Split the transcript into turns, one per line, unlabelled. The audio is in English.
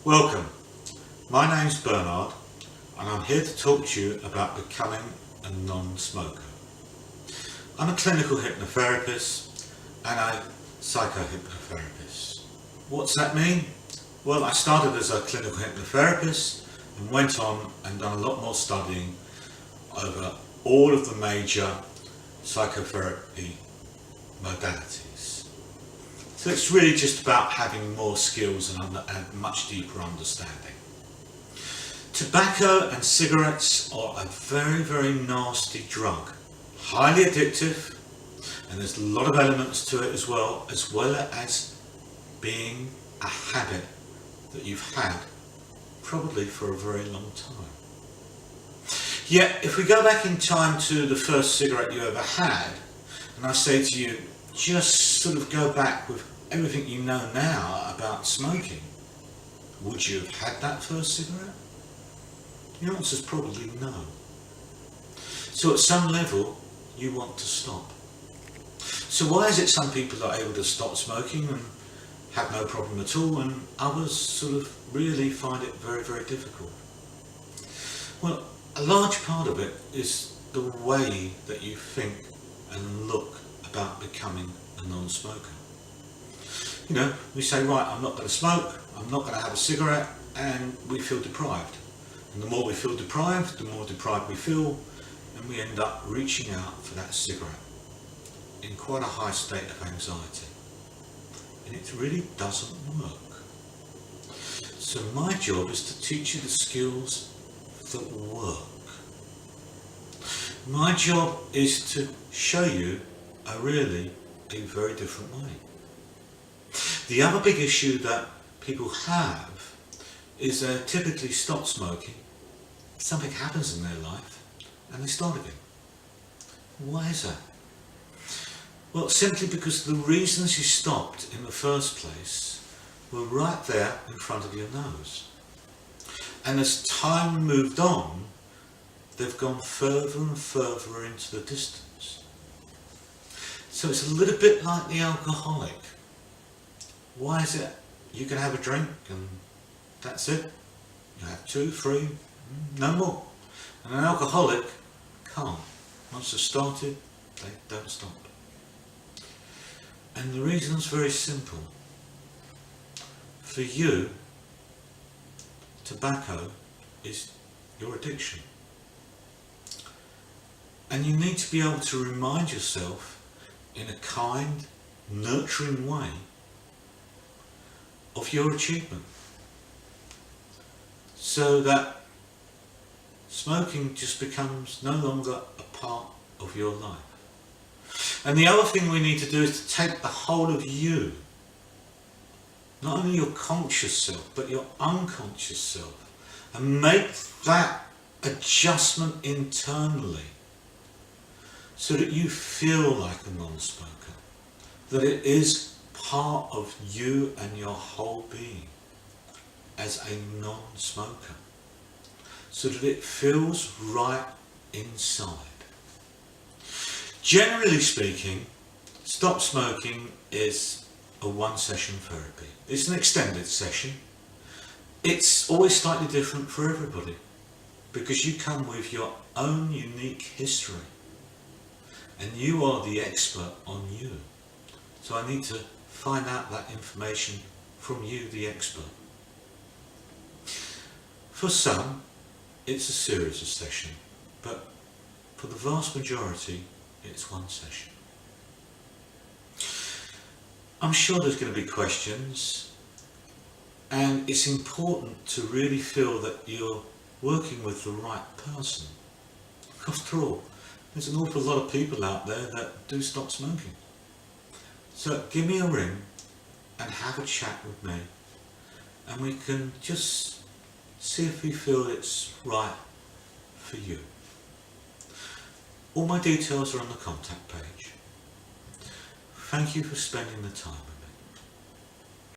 Welcome, my name's Bernard and I'm here to talk to you about becoming a non-smoker. I'm a clinical hypnotherapist and a psychohypnotherapist. What's that mean? Well, I started as a clinical hypnotherapist and went on and done a lot more studying over all of the major psychotherapy modalities. So it's really just about having more skills and much deeper understanding. Tobacco and cigarettes are a very, very nasty drug, highly addictive, and there's a lot of elements to it as well as being a habit that you've had probably for a very long time. Yet if we go back in time to the first cigarette you ever had, and I say to you, just sort of go back with everything you know now about smoking, would you have had that first cigarette? The answer is probably no. So at some level, you want to stop. So why is it some people are able to stop smoking and have no problem at all, and others sort of really find it very, very difficult? Well, a large part of it is the way that you think and look about becoming a non-smoker. You know, we say, right, I'm not going to smoke, I'm not going to have a cigarette, and we feel deprived. And the more we feel deprived, the more deprived we feel, and we end up reaching out for that cigarette in quite a high state of anxiety. And it really doesn't work. So my job is to teach you the skills that work. My job is to show you a very different way. The other big issue that people have is they typically stop smoking, something happens in their life, and they start again. Why is that? Well, simply because the reasons you stopped in the first place were right there in front of your nose. And as time moved on, they've gone further and further into the distance. So it's a little bit like the alcoholic. Why is it you can have a drink and that's it? You have 2, 3, no more. And an alcoholic can't. Once they've started, they don't stop. And the reason's very simple. For you, tobacco is your addiction. And you need to be able to remind yourself in a kind, nurturing way of your achievement, so that smoking just becomes no longer a part of your life. And the other thing we need to do is to take the whole of you, not only your conscious self, but your unconscious self, and make that adjustment internally so that you feel like a non-smoker, that it is part of you and your whole being as a non-smoker, so that it feels right inside. Generally speaking, stop smoking is a one-session therapy. It's an extended session. It's always slightly different for everybody because you come with your own unique history and you are the expert on you. So I need to find out that information from you, the expert. For some, it's a series of sessions, but for the vast majority, it's one session. I'm sure there's going to be questions, and it's important to really feel that you're working with the right person. After all, there's an awful lot of people out there that do stop smoking. So give me a ring and have a chat with me, and we can just see if we feel it's right for you. All my details are on the contact page. Thank you for spending the time with me.